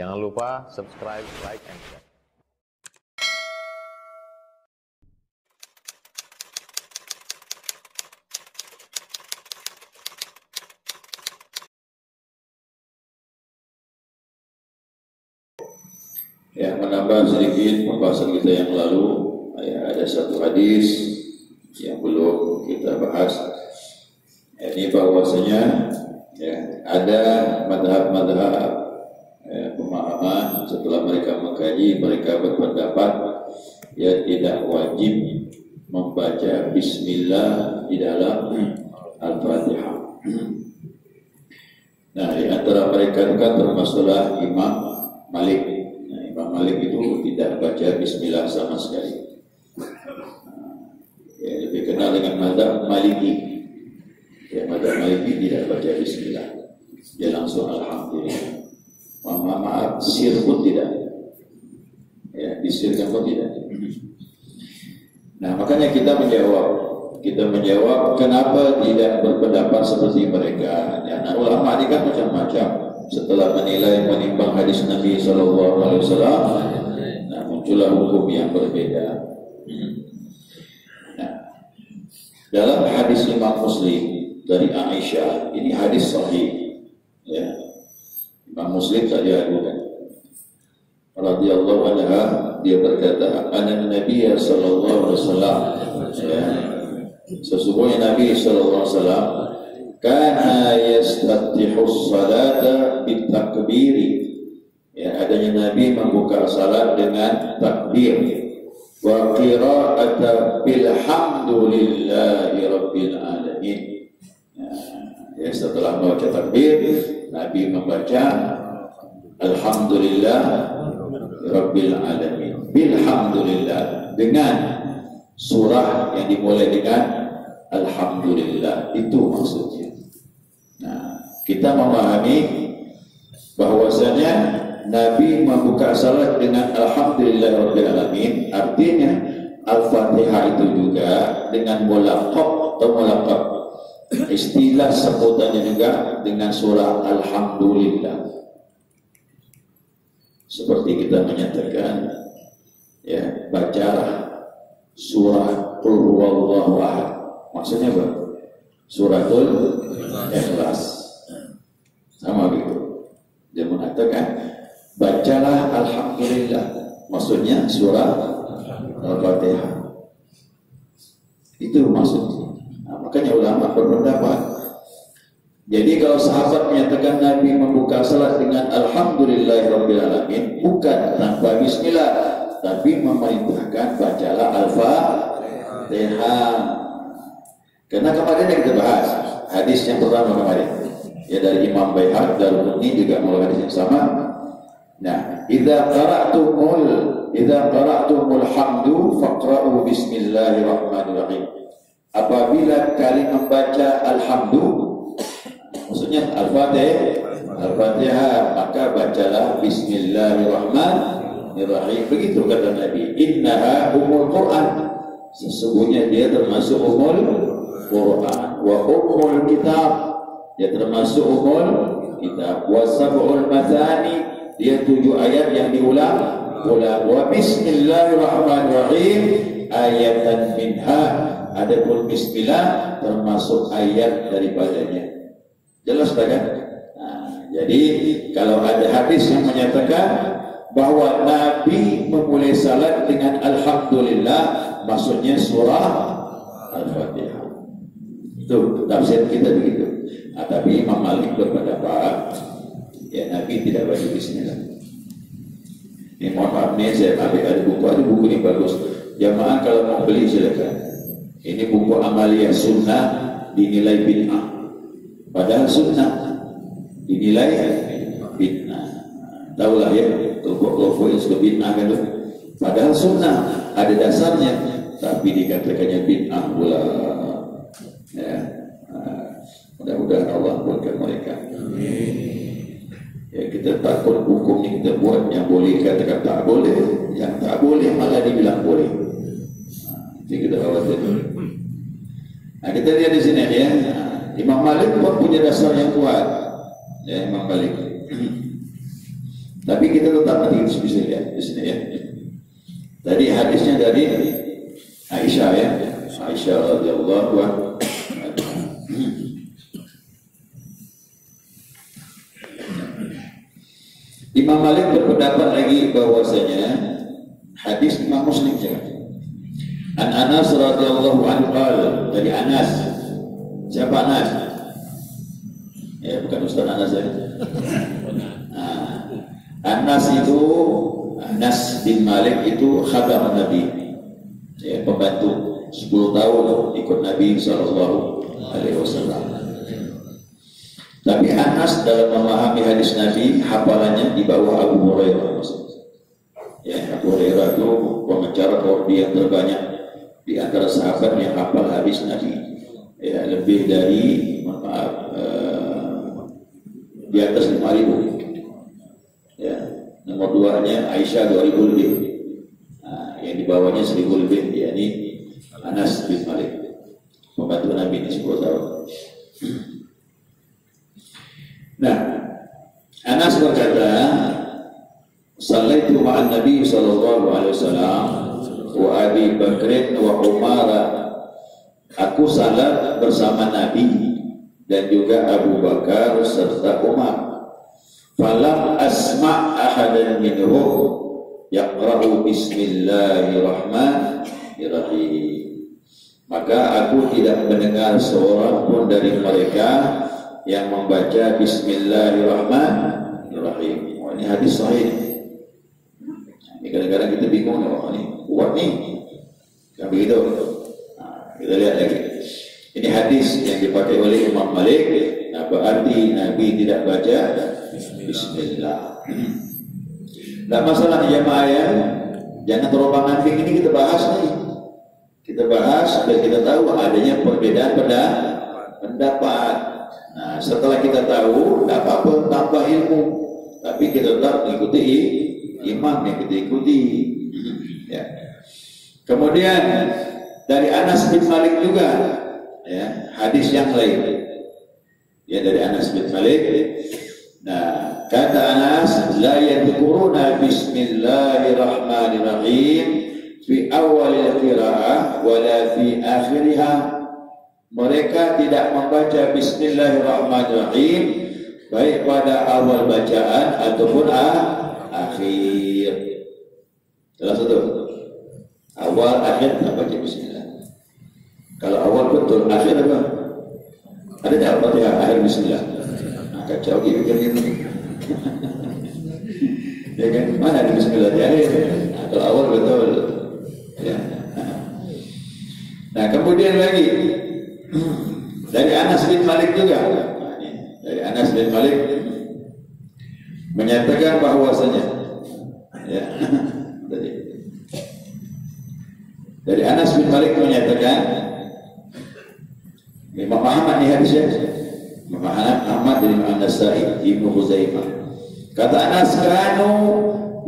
Jangan lupa subscribe, like, and share. Ya, menambah sedikit pembahasan kita yang lalu, ya, ada satu hadis yang belum kita bahas. Ini bahwasanya ya, ada madhab-madhab pemahaman setelah mereka mengkaji, mereka berpendapat ya tidak wajib membaca Bismillah di dalam Al-Fatihah. Nah, di antara mereka kan termasuklah Imam Malik. Imam Malik itu tidak baca Bismillah sama sekali. Ya, lebih kenal dengan mazhab Maliki. Ya, mazhab Maliki tidak baca Bismillah. Dia langsung Alhamdulillah. Maaf, sir pun tidak. Ya, disirkan pun tidak. Nah, makanya kita menjawab kenapa tidak berpendapat seperti mereka. Ya, nah, ulama ini kan macam-macam. Setelah menimbang hadis Nabi SAW, nah, muncullah hukum yang berbeda. Nah, dalam hadis Imam Muslim dari Aisyah, ini hadis sahih. Ya, Imam Muslim tadi adukan. Radhiyallahu anha, dia berkata, "Anna Nabi sallallahu alaihi wasallam." Ya, sesungguhnya Nabi sallallahu alaihi wasallam kana yastatihu salata bitakbiri. Ya, adanya Nabi membuka salat dengan takbir. Wa qira'ata bilhamdulillahi rabbil alamin. Ya, setelah membaca takbir, Nabi membaca alhamdulillah rabbil alamin. Bilhamdulillah, dengan surah yang dimulai dengan alhamdulillah, itu maksudnya. Nah, kita memahami bahwasanya Nabi membuka salat dengan alhamdulillahirabbil alamin, artinya Al-Fatihah itu juga dengan mulaqab atau mulaqab, istilah sebutannya juga dengan surah alhamdulillah. Seperti kita menyatakan, ya, bacalah surah Qul huwallahu ahad. Maksudnya apa? Suratul Ikhlas. Sama gitu. Dia mengatakan, bacalah alhamdulillah. Maksudnya surah Al-Fatihah. Itu maksudnya. Nah, makanya ulama berpendapat. Jadi kalau sahabat menyatakan Nabi membuka salat dengan alhamdulillahirabbil alamin, bukan tanpa bismillah, tapi memerintahkan bacalah Al-Fatihah. Karena kemarin yang kita bahas hadis yang pertama kemarin, ya, dari Imam Baihaqi, Darqutni juga mulai hadis yang sama. Nah, idza qara'tumul hamdu faqra'u bismillahirrahmanirrahim. Apabila kalian membaca alhamdu, maksudnya Al-Fatihah, maka bacalah bismillahirrahmanirrahim. Begitu kata Nabi, innaha umul Quran. Sesungguhnya dia termasuk umul Quran, wa ummul kitab, dia termasuk ummul kitab, wa sab'ul mathani, dia 7 ayat yang diulang, wa bismillahirrahmanirrahim ayatan minha, adapun bismillah termasuk ayat daripadanya. Jelas tak kan? Nah, jadi kalau ada hadis yang menyatakan bahwa Nabi memulai salat dengan alhamdulillah, maksudnya surah Al-Fatihah. Itu tafsir kita begitu. Nah, tapi Imam Malik berpendapat, ya, Nabi tidak baca bismillah. Ini mohon maaf nih, saya ambil ada buku ini bagus. Jamaah kalau mau beli silakan. Ini buku Amaliyah Sunnah dinilai bid'ah. Padahal sunnah dinilai bid'ah. Tahulah ya, kelompok yang suka bid'ah kan. Padahal sunnah ada dasarnya, tapi dikatakannya bid'ah pula. Ya, mudah-mudahan Allah buatkan mereka. Ya, kita takut hukum yang kita buat, yang boleh katakan tak boleh, yang tak boleh malah dibilang boleh. Jadi kita khawatir. Nah, kita lihat di sini ya, Imam Malik pun punya dasar yang kuat. Ya, Imam Malik. Tapi kita tetap nanti bisa lihat di sini ya. Tadi hadisnya dari Aisyah ya. Aisyah radhiyallahu anha. Imam Malik berpendapat lagi bahwasanya hadis Imam Muslim juga. An Anas radhiyallahu anhu qala, dari Anas. Siapa Anas? Ya, bukan Ustaz Anas ya. Anas itu, Anas bin Malik itu khatam Nabi, ya, pembantu 10 tahun ikut Nabi SAW. Tapi Anas dalam memahami hadis Nabi hafalannya di bawah Abu Hurairah. Ya, Abu Hurairah itu pengacara Qur'an yang terbanyak di antara sahabat yang hafal hadis Nabi. Ya, lebih dari di atas 5.000. Ya, nomor 2-nya Aisyah 2.000 lebih. Nah, yang di bawahnya 1.000 lebih, yakni Anas bin Malik, pembantu Nabi di 10 tahun. Nah, Anas berkata, "Shallaitu ma'an Nabi sallallahu alaihi wasallam wa Abi Bakr wa Umar." Aku salat bersama Nabi dan juga Abu Bakar serta Umar. Falam asma' ahadan minhum yaqra'u bismillahirrahmanirrahim. Maka aku tidak mendengar seorang pun dari mereka yang membaca bismillahirrahmanirrahim. Oh, ini hadis sahih. Ini kadang-kadang kita bingung, oh ini kuat nih. Kan begitu. Nah, kita lihat lagi. Ini hadis yang dipakai oleh Imam Malik. Nah, berarti Nabi tidak baca bismillah. Nah, masalah jamaah ya, jangan terombang ambing ini kita bahas nih. Kita bahas dan kita tahu adanya perbedaan pendapat. Nah, setelah kita tahu, tidak apa-apa tambah ilmu, tapi kita tetap mengikuti imam yang kita ikuti. Ya. Kemudian dari Anas bin Malik juga, ya, hadis yang lain. Ya, dari Anas bin Malik. Nah, kata Anas, la yadhkuruna bismillahirrahmanirrahim fi awalil qiraah wala fi akhiriha. Mereka tidak membaca bismillahirrahmanirrahim baik pada awal bacaan ataupun akhir. Jelas itu? Awal akhir tak baca bismillah. Kalau awal betul, akhir apa? Ada tak Al-Fatihah akhir bismillah? Nah, kacau gitu kan ini. Ya kan? Mana ada bismillah di akhir? Nah, kalau awal betul. Ya. Nah, kemudian lagi dari Anas bin Malik juga. Dari Anas bin Malik menyatakan bahwasanya, ya, dari Anas bin Malik menyatakan, Imam Ahmad ini hadisnya, Imam Ahmad dari Imam Nasai, Ibnu Khuzaimah. Kata Anas, kanu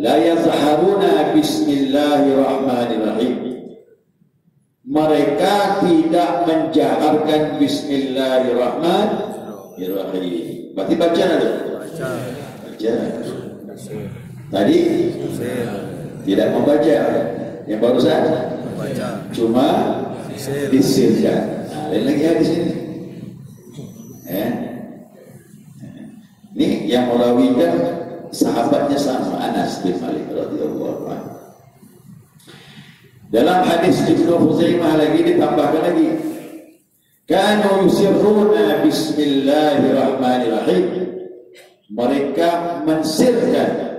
la yazharuna bismillahirrahmanirrahim. Mereka tidak menjaharkan bismillahirrahmanirrahim. Berarti baca ada? Baca. Tadi tidak membaca. Yang barusan cuma disirkan. Nah, lain lagi hadis ini. Ini yang merawikan sahabatnya sama, Anas bin Malik radhiyallahu anhu. Dalam hadis Ibnu Khuzaimah lagi ditambahkan lagi, kanu yusirruna bismillahirrahmanirrahim. Mereka mensirkan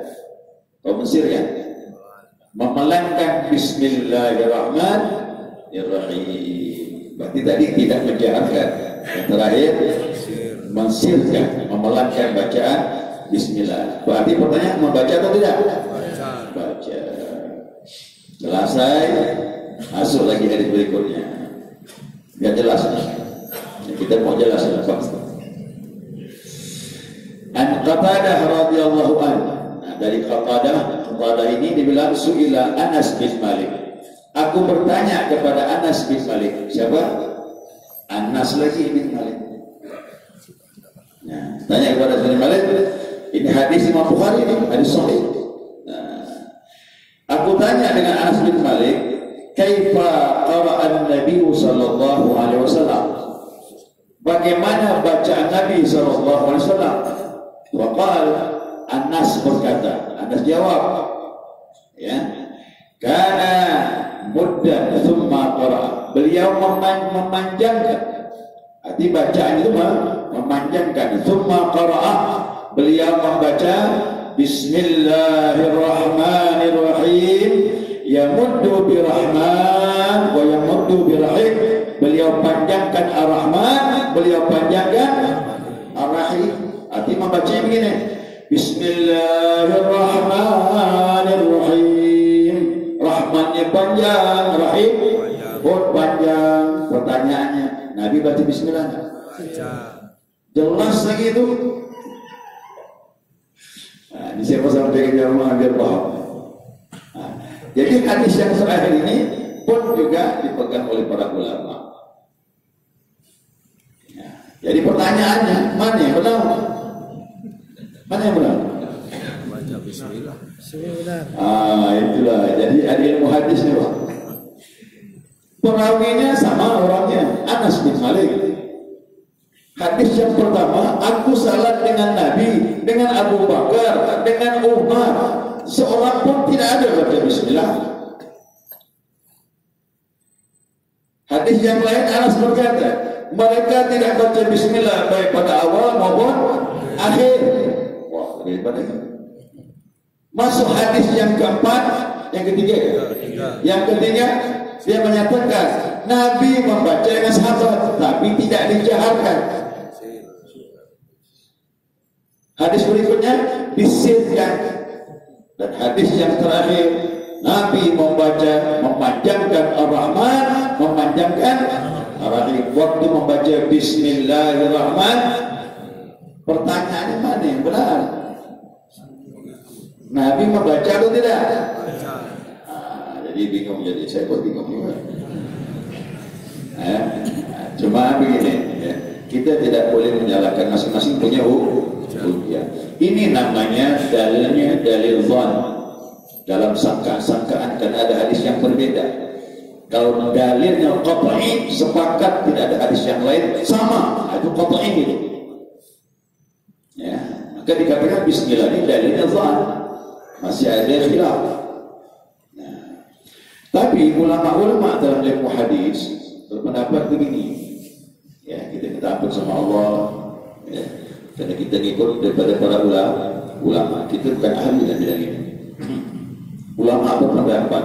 memelangkan bismillahirrahmanirrahim. Berarti tadi tidak menjaharkan. Yang terakhir mensirkan, memelangkan bacaan bismillah. Berarti pertanyaan, membaca atau tidak? Baca. Selesai, masuk lagi hadis berikutnya. Biar jelas. Kita mau jelas apa? An Qatadah radhiyallahu anhu. Nah, dari Qatadah ini dibilang su'ila Anas bin Malik. Aku bertanya kepada Anas bin Malik. Siapa? Anas lagi bin Malik. Nah, tanya kepada Anas bin Malik. Ini hadis Imam Bukhari, ini hadis sahih. Nah, aku tanya dengan Anas bin Malik, kaifa qara'an Nabi sallallahu alaihi wasallam? Bagaimana bacaan Nabi sallallahu alaihi wasallam? Waqal, Anas berkata, Anas jawab, ya, kana muddan thumma qara'a. Beliau memanjangkan, arti bacaan itu memanjangkan. Thumma qara'a, beliau membaca Bismillahirrahmanirrahim, yamuddu birahman wa yamuddu birahim. Beliau panjangkan ar-Rahman, beliau panjangkan ar-Rahim. Arti membacanya begini, Bismillahirrahmanirrahim. Rahmannya panjang, Rahim pun panjang. Pertanyaannya, Nabi baca Bismillah? Jelas lagi itu. Nah, ini siapa sampai ke rumah biar paham. Nah, jadi hadis yang terakhir ini pun juga dipegang oleh para ulama. Ya, jadi pertanyaannya, mana yang benar? Mana yang benar? Baca Bismillah. Itulah. Jadi ada ilmu hadis nih, Pak. Perawinya sama orangnya, Anas bin Malik. Hadis yang pertama, aku salat dengan Nabi, dengan Abu Bakar, dengan Umar. Seorang pun tidak ada baca Bismillah. Hadis yang lain, Anas berkata, mereka tidak baca Bismillah baik pada awal maupun akhir. Wah, daripada itu. Masuk hadis yang keempat, yang ketiga. Yang ketiga, dia menyatakan Nabi membaca dengan sahabat, tapi tidak dijaharkan. Hadis berikutnya disirkan. Dan hadis yang terakhir, Nabi membaca, memanjangkan ar-Rahman, memanjangkan ar-Rahim. Waktu membaca Bismillahirrahmanirrahim, pertanyaannya mana yang benar? Nabi membaca atau tidak? Jadi bingung, jadi saya pun bingung juga. Cuma begini, ya, kita tidak boleh menyalahkan, masing-masing punya hujjah. Ini namanya dalilnya dalil zon, dalam sangkaan karena ada hadis yang berbeda. Kalau dalilnya qat'i, sepakat tidak ada hadis yang lain sama, itu qat'i gitu. Ya, maka dikatakan Bismillah ini dalilnya zon, masih ada khilaf. Nah, tapi ulama-ulama dalam ilmu hadis berpendapat begini, ya, kita minta ampun sama Allah, ya, karena kita ngikut daripada para ulama. Kita bukan ahli dalam bidang ini. Ulama berpendapat,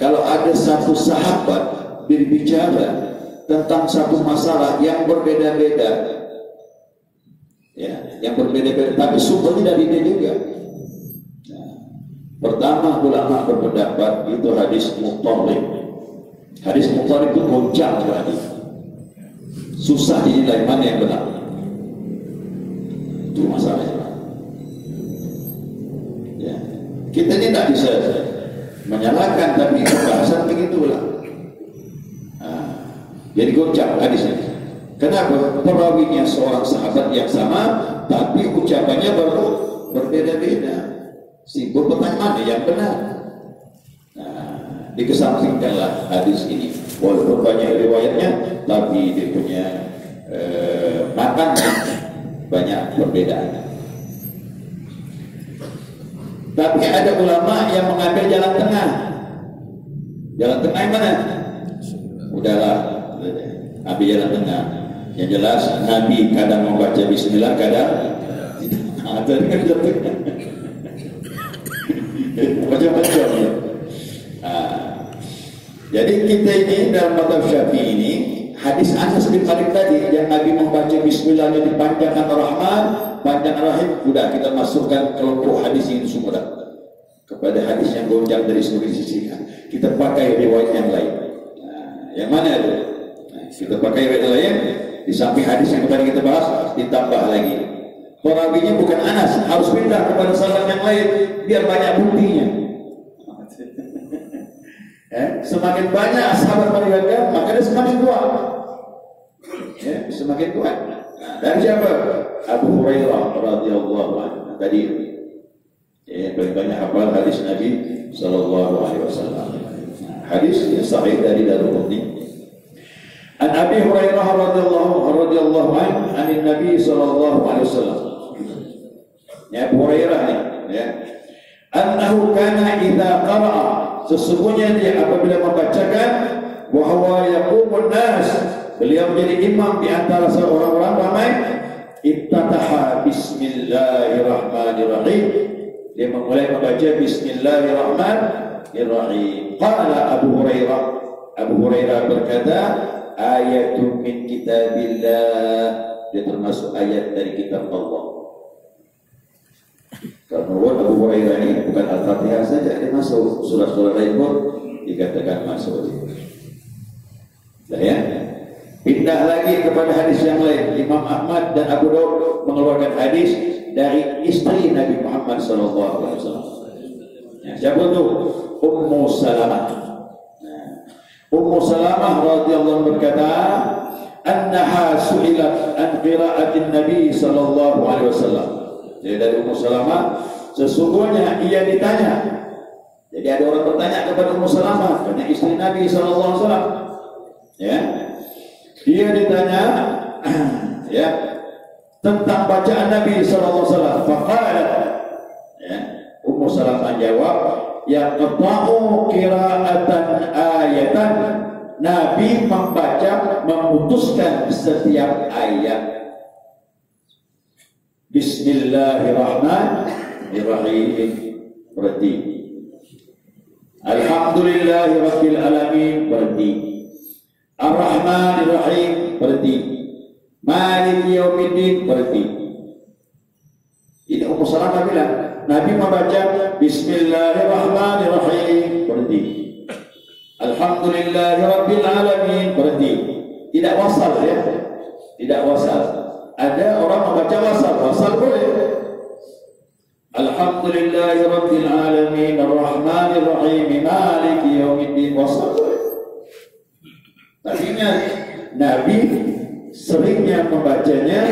kalau ada satu sahabat berbicara tentang satu masalah yang berbeda-beda, ya, yang berbeda-beda, tapi sumbernya dari dia juga. Nah, pertama ulama berpendapat itu hadis muqtarib. Hadis muqtarib itu goncang hadis. Susah dinilai mana yang benar. Itu masalahnya. Ya, kita ini tidak bisa menyalahkan, tapi bahasan begitulah. Jadi goncang hadisnya. Kenapa? Perawinya seorang sahabat yang sama, tapi ucapannya berbeda-beda. Simbol pertanyaan yang benar. Dikesampingkanlah hadis ini. Walaupun banyak riwayatnya, tapi dia punya makan banyak perbedaan. Tapi ada ulama yang mengambil jalan tengah. Jalan tengah yang mana? Udahlah, ambil jalan tengah. Yang jelas Nabi kadang membaca Bismillah, kadang ada dengan jalan tengah. Macam-macam ya. Jadi kita ini dalam mazhab Syafi'i ini, hadis Anas bin Malik tadi yang Nabi membaca Bismillahnya dipanjangkan Ar-Rahman, panjang Ar-Rahim, sudah kita masukkan kelompok hadis ini semua kepada hadis yang gonjang dari seluruh sisi. Kita pakai riwayat yang lain. Yang mana itu? Kita pakai riwayat lain, di samping hadis yang tadi kita bahas, ditambah lagi. Perawinya bukan Anas, harus pindah kepada sahabat yang lain biar banyak buktinya. Semakin banyak sahabat meriwayatkan, maka dia semakin kuat. Ya, semakin kuat. Nah, dari siapa? Abu Hurairah radhiyallahu anhu. tadi. Paling banyak hafal hadis Nabi sallallahu alaihi wasallam. Hadis yang sahih dari Daruqutni. An Abi Hurairah radhiyallahu anhu anin Nabi sallallahu alaihi wasallam. Ya Abu Hurairah ni, ya. Annahu kana idza qara'a, sesungguhnya dia apabila membacakan wa huwa yaqumun nas, beliau menjadi imam di antara orang-orang ramai, iftataha bismillahirrahmanirrahim. Dia memulai membaca bismillahirrahmanirrahim. Qala Abu Hurairah berkata, ayatun min kitabillah, dia termasuk ayat dari kitab Allah. Kalau menurut Abu Hurairah ini bukan Al-Fatihah saja, dia masuk surah-surah lain pun dikatakan masuk. Nah ya, pindah lagi kepada hadis yang lain. Imam Ahmad dan Abu Daud mengeluarkan hadis dari istri Nabi Muhammad SAW. Ya, siapa tu? Ummu Salamah. Ummu Salamah radhiyallahu berkata, annaha su'ilat an qira'atin Nabi sallallahu alaihi wasallam. Jadi dari Ummu Salamah, sesungguhnya ia ditanya. Jadi ada orang bertanya kepada Ummu Salamah, karena istri Nabi sallallahu alaihi wasallam. Ya. Dia ditanya ya, tentang bacaan Nabi sallallahu alaihi wasallam. Faqalat, ya, Ummu Salamah jawab, yaqta'u qira'atan ayatan, Nabi membaca, memutuskan setiap ayat. Bismillahirrahmanirrahim, berhenti. Alhamdulillahirabbil alamin, berhenti. Ar-Rahmanirrahim, berhenti. Maliki yaumiddin, berhenti. Ini Ummu Salamah bilang, Nabi membaca Bismillahirrahmanirrahim, berhenti. Alhamdulillahirabbil alamin, berhenti. Tidak wasal ya. Tidak wasal. Ada orang membaca wasal boleh. Alhamdulillahirabbil alamin, Ar-Rahmanirrahim, Maliki yaumiddin, wasal boleh. Tapi Nabi seringnya membacanya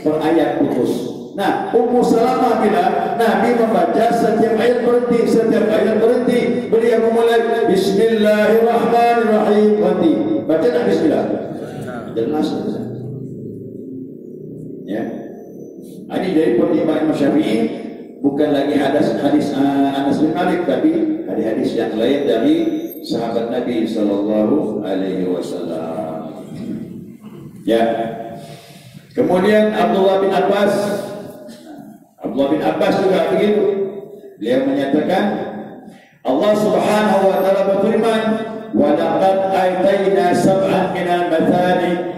per ayat putus. Nah, Ummu Salamah bilang Nabi membaca setiap ayat berhenti, Beliau memulai Bismillahirrahmanirrahim, berhenti. Baca tak Bismillah? Jelas. Ya. Ini dari pertimbangan Syafi'i, bukan lagi hadis Anas bin Malik, tapi hadis yang lain dari sahabat Nabi sallallahu alaihi wasallam. Ya. Kemudian Abdullah bin Abbas juga begitu. Beliau menyatakan Allah Subhanahu wa taala berfirman, "Wa laqad ataina sab'an minal mathani."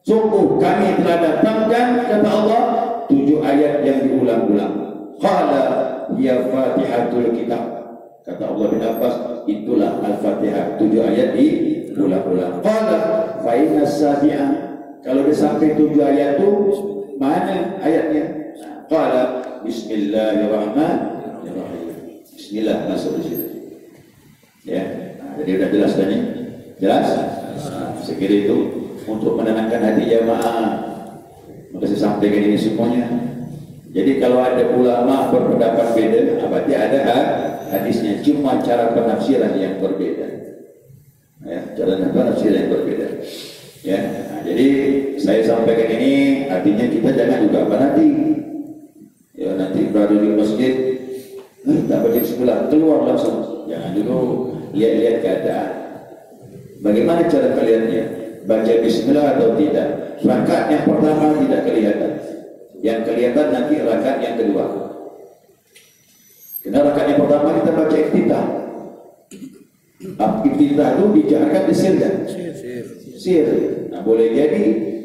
Sungguh kami telah datangkan, kata Allah, 7 ayat yang diulang-ulang. Qala hiya Fatihatul Kitab. Kata Allah bin Abbas, itulah Al-Fatihah, 7 ayat diulang-ulang. Qala fa inna sabi'a. Kalau di samping 7 ayat itu mana ayatnya? Qala Bismillahirrahmanirrahim. Bismillah masuk di situ. Ya, jadi sudah jelas tadi. Jelas? Sekira itu untuk menenangkan hati jamaah. Maka saya sampaikan ini semuanya. Jadi kalau ada ulama berpendapat beda, berarti ada hadisnya, cuma cara penafsiran yang berbeda. Ya, cara penafsiran yang berbeda. Ya, nah, jadi saya sampaikan ini artinya kita jangan juga nanti. Ya, nanti berada di masjid, tak baca bismillah, keluar langsung. Jangan dulu lihat-lihat keadaan. Bagaimana cara kaliannya? Baca bismillah atau tidak? Rakaat yang pertama tidak kelihatan. Yang kelihatan nanti rakaat yang kedua. Karena rakaat yang pertama kita baca iftitah. Iftitah itu dijaharkan disirkan. Sir. Nah, boleh jadi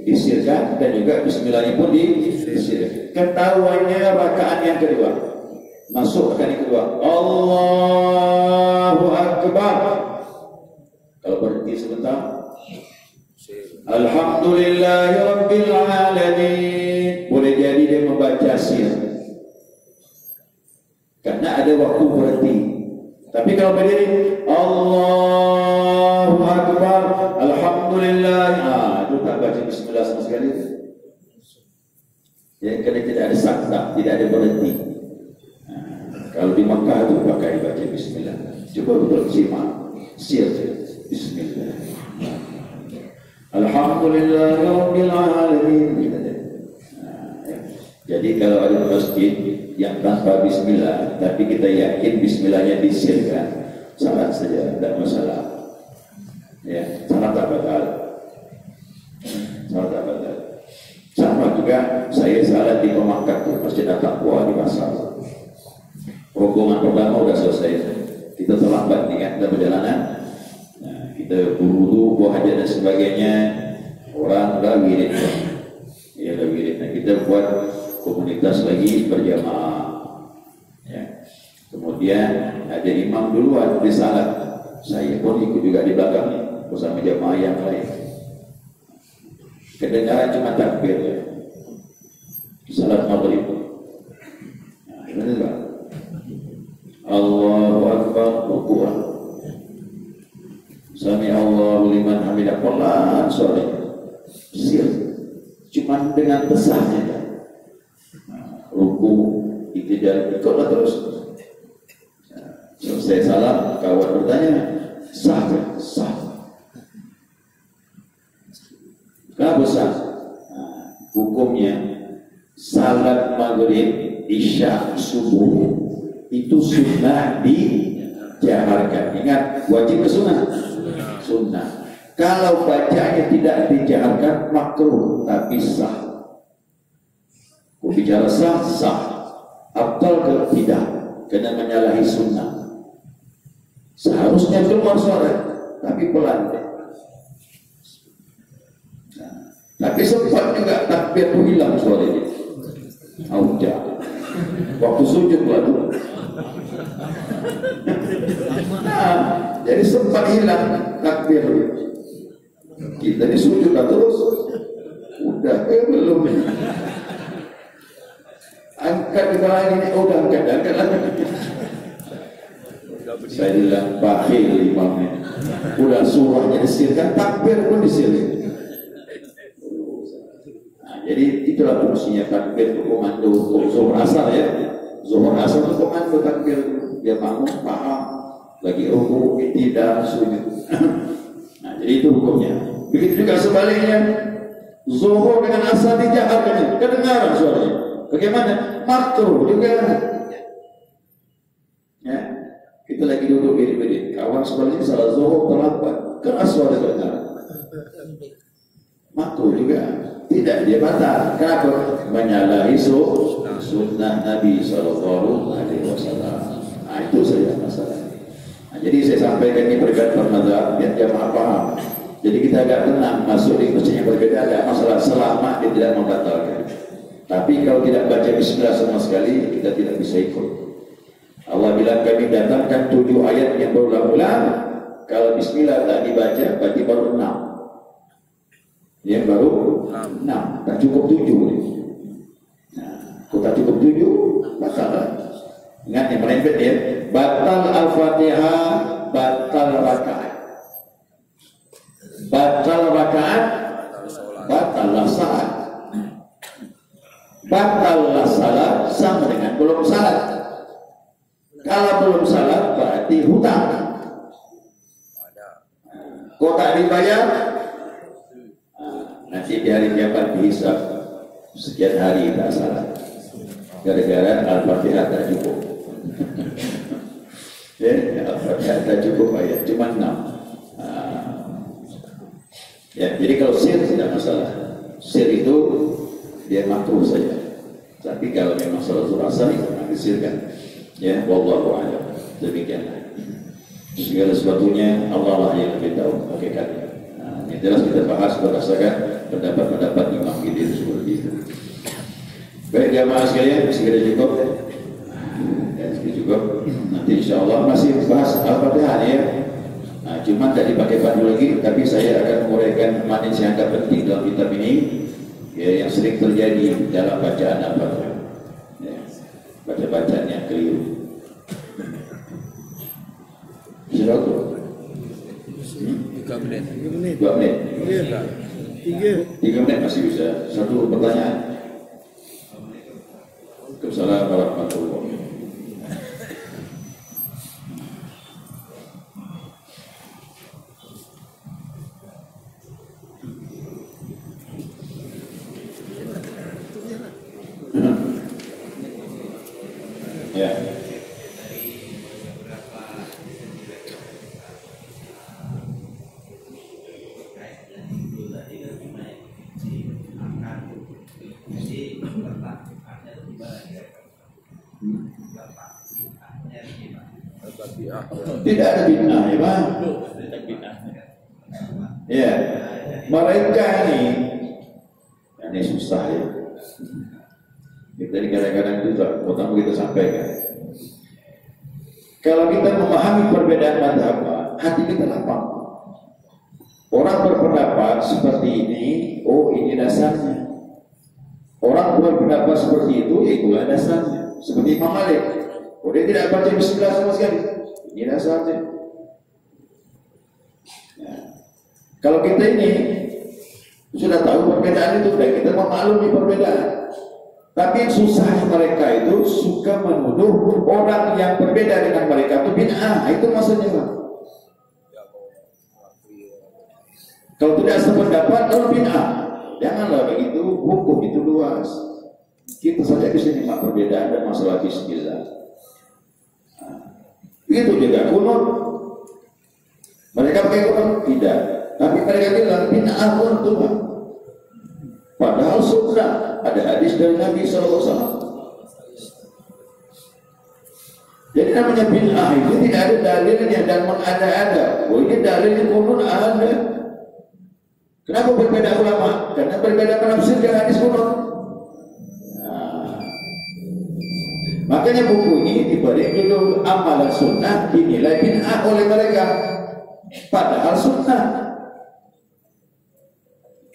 disirkan dan juga bismillahnya pun disirkan. Ketahuannya rakaat yang kedua. Masuk rakaat yang kedua. Allahu Akbar. Kalau berhenti sebentar, Alhamdulillahirabbil alamin. Boleh jadi dia membaca sir. Karena ada waktu berhenti. Tapi kalau berdiri Allahu Akbar, Alhamdulillah, itu tak baca bismillah sama sekali. Ya, karena tidak ada sakta, tidak ada berhenti. Kalau di Mekah itu pakai baca Bismillah. Coba betul simak, siap Bismillah. Alhamdulillahirabbil alamin. Jadi kalau ada masjid yang tanpa Bismillah, tapi kita yakin Bismillahnya disirkan, salat saja, tidak masalah. Ya, salat tak batal. Salat tak batal. Sama juga saya salat di Pemakat tuh, Masjid At-Taqwa di pasar. Rombongan pertama sudah selesai. Kita terlambat nih kan, kita perjalanan. Nah, kita buru-buru, buah hajat dan sebagainya. Orang udah wirid. Ya, udah wirid. Nah, kita buat komunitas lagi berjamaah. Ya. Kemudian ada imam duluan di salat. Saya pun ikut juga di belakang nih, bersama jamaah yang lain. Kedengaran cuma takbir ya. Salat maghrib. Nah, gimana Pak? Allahu Akbar, rukuk. Sami Allahu liman hamidah, pelan suara. Sir. Cuma dengan besarnya ya. Rukuk, iktidal, ikutlah terus. Selesai salam, kawan bertanya, sah kan? Sah. Kenapa sah? Nah, hukumnya salat maghrib, isya, subuh itu sunnah dijaharkan. Ingat, wajib ke sunnah? Sunnah. Kalau bacanya tidak dijaharkan, makruh, tapi sah. Kau bicara sah, sah. Abdal ke tidak, kena menyalahi sunnah. Seharusnya keluar suara, tapi pelan. Tapi sempat juga takbir itu hilang suara ini. Auja. Waktu sujud lalu. Nah, jadi sempat hilang takbir. Kita di sujud terus. Udah belum. Angkat di bawah ini, udah angkat lagi. Saya bilang bakhil imamnya. Udah surahnya disirkan, takbir pun disirkan. Jadi itulah fungsinya takbir, komando zuhur asar ya. Zuhur asar itu komando takbir, dia bangun paham, lagi rukuk, tidak sujud. Nah, jadi itu hukumnya. Begitu juga sebaliknya, zuhur dengan asar dijaharkan, kedengaran suaranya. Bagaimana? Makruh juga. Ya, kita lagi duduk gini-gini, kawan sebaliknya salah zuhur terlambat, keras suara kedengaran. Makruh juga. Tidak, dia batal. Kenapa? Menyalahi sunnah Nabi Sallallahu Alaihi Wasallam. Nah, itu saja masalah. Nah, jadi saya sampaikan ini berkaitan mazhab biar jamaah paham. Jadi kita agak tenang masuk di masjid yang berbeda, ada masalah selama dia tidak membatalkan. Tapi kalau tidak baca Bismillah sama sekali, kita tidak bisa ikut. Allah bilang kami datangkan 7 ayat yang berulang-ulang. Kalau Bismillah tak dibaca, berarti baru 6. Yang baru 6, tak cukup 7. Nah, kalau tak cukup 7, batal. Ingat yang merembet ya, batal Al-Fatihah, batal rakaat. Batal rakaat, batallah salat. Batallah salat sama dengan belum salat. Kalau belum salat berarti hutang. Kau tak dibayar, nanti di hari kiamat dihisab sekian hari tak salah. Gara-gara Al-Fatihah tak cukup. Ya, Al-Fatihah tak cukup ayat, cuma 6. Ya, jadi kalau sir tidak masalah. Sir itu dia makruh saja. Tapi kalau memang salat surasa itu disirkan. Ya, wallahu a'lam. Demikianlah. Segala sesuatunya Allah lah yang lebih tahu hakikatnya. Yang jelas kita bahas berdasarkan pendapat-pendapat Imam Ghazali seperti itu. Baik jamaah sekalian, segera cukup. Ya, segera cukup. Nanti insya Allah masih bahas Al-Fatihah ya. Nah, cuma tak dipakai pandu lagi, tapi saya akan menguraikan mana yang agak penting dalam kitab ini, ya, yang sering terjadi dalam bacaan Al-Fatihah. Ya, baca-bacaan yang keliru. Silakan. 3 menit. 2 menit. 3 menit masih bisa. Satu pertanyaan. Assalamualaikum warahmatullahi wabarakatuh. Ya. Tidak ada bid'ah, ya Pak. Ya, mereka ini susah ya. Kita ini kadang-kadang juga pertama kita sampaikan. Kalau kita memahami perbedaan mazhab, hati kita lapang. Orang berpendapat seperti ini, oh ini dasarnya. Orang berpendapat seperti itu, itulah dasarnya. Seperti Imam Malik, oh dia tidak baca bismillah sama sekali, ini dasarnya. Ya. Kalau kita ini sudah tahu perbedaan itu, dan kita memaklumi perbedaan. Tapi yang susahnya mereka itu suka menuduh orang yang berbeda dengan mereka itu bid'ah. Itu maksudnya Pak. Kalau tidak sependapat, lalu bid'ah. Janganlah begitu, hukum itu luas. Kita saja di sini mak perbedaan dan masalah bismillah. Begitu juga kunut. Mereka pakai kunut tidak, tapi mereka bilang bid'ah kunut. Padahal sunnah, ada hadis dari Nabi SAW. Jadi namanya bid'ah itu tidak ada dalilnya dan mengada-ada. Oh ini dalilnya kunut ada. Kenapa berbeda ulama? Karena berbeda menafsirkan hadis kunut. Nah, makanya buku ini diberi judul Amalan Sunnah dinilai bid'ah oleh mereka. Padahal sunnah.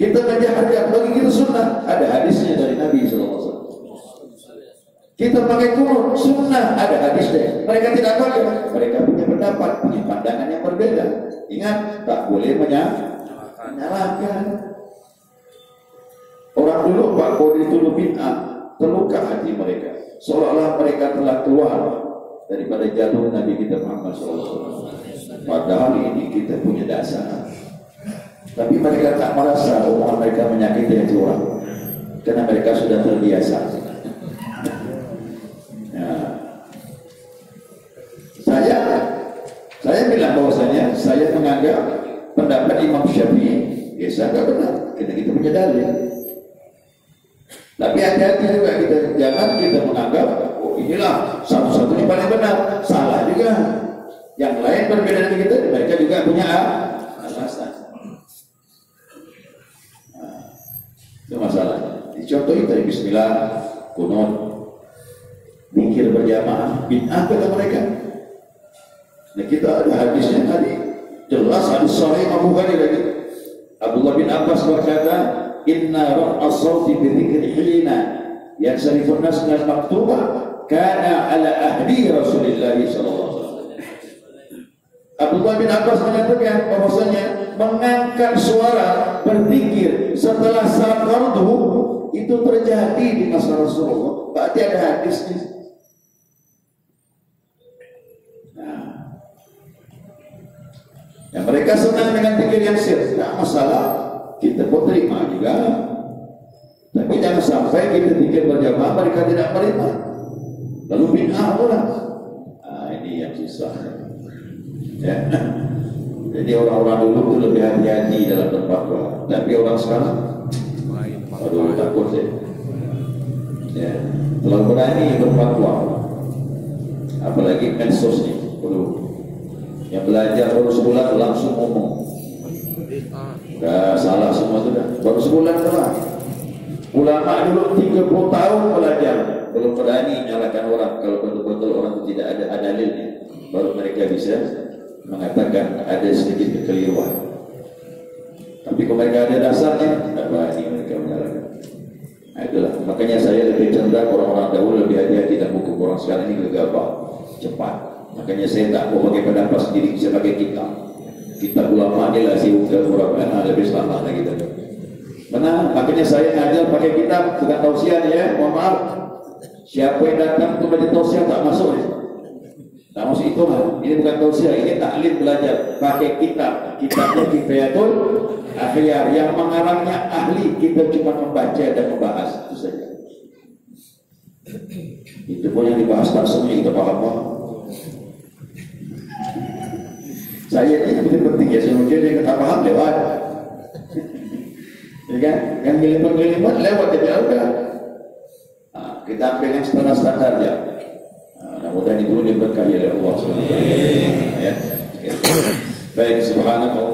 Kita belajar bagi kita sunnah, ada hadisnya dari Nabi SAW. Kita pakai kunut sunnah, ada hadisnya. Mereka tidak pakai, mereka punya pendapat, punya pandangan yang berbeda. Ingat, tak boleh menyalahkan. Orang dulu Pak Kodi dulu bid'ah, terluka hati mereka, seolah-olah mereka telah keluar daripada jalur Nabi kita Muhammad SAW. Padahal ini kita punya dasar. Tapi mereka tak merasa omongan mereka menyakiti hati orang, karena mereka sudah terbiasa. Ya. Saya bilang bahwasanya saya menganggap pendapat Imam Syafi'i biasa nggak benar. Kita punya dalil. Tapi hati-hati juga kita, jangan kita menganggap oh inilah satu-satunya paling benar. Salah juga. Yang lain berbeda dengan kita, mereka juga punya alasan. Itu masalahnya. Dicontohin dari bismillah, kunut, zikir berjamaah, bid'ah kata mereka. Nah kita ada hadisnya tadi, jelas hadis sahih Abu Bukhari lagi. Abdullah bin Abbas berkata, Inna raf'a as-sawti bi dzikri hilina yansarifun nas min al-maktubah kana ala ahdi Rasulillah sallallahu alaihi wasallam. Abdullah bin Abbas mengatakan bahwasanya mengangkat suara berzikir setelah salat fardu itu terjadi di masa Rasulullah. Berarti ada hadisnya. Nah, yang mereka senang dengan zikir yang sir, tidak masalah, kita pun terima juga. Tapi jangan sampai kita zikir berjamaah mereka tidak terima, lalu bid'ah pula. Nah, ini yang susah. Ya. Jadi orang-orang dulu lebih hati-hati dalam berfatwa, tapi orang sekarang aduh takut sih. Ya, terlalu berani berfatwa, apalagi medsos nih. Yang belajar baru sebulan langsung ngomong, salah semua itu dah. Baru sebulan telah. Ulama dulu 30 tahun belajar, belum berani menyalahkan orang kalau betul-betul orang itu tidak ada dalilnya. Baru mereka bisa mengatakan ada sedikit kekeliruan. Tapi kalau mereka ada dasarnya, tidak berani mereka menyalahkan. Nah itulah, makanya saya lebih cenderung orang-orang dahulu lebih hati-hati dan hukum orang sekarang ini gegabah, cepat. Makanya saya tak mau pakai pendapat sendiri, saya pakai kitab ulama ni lah si ulama lebih selamat lagi kita. Benar, makanya saya ngajar pakai kitab, bukan tausiah ya. Mohon maaf, siapa yang datang untuk belajar tausiah tak masuk ya. Tak masuk itu lah. Ini bukan tausiah, ini taklim belajar pakai kitab. Kitabnya Kifayatul Akhyar, yang mengarangnya ahli, kita cuma membaca dan membahas itu saja. Itu pun yang dibahas langsung kita paham. Saya ini lebih penting ya, semoga dia kita paham lewat. Ya kan? Yang gilimat lewat aja udah. Nah, kita ambil yang standar ya. Nah, mudah-mudahan itu diberkahi oleh Allah SWT. Ya. Baik, subhanallah.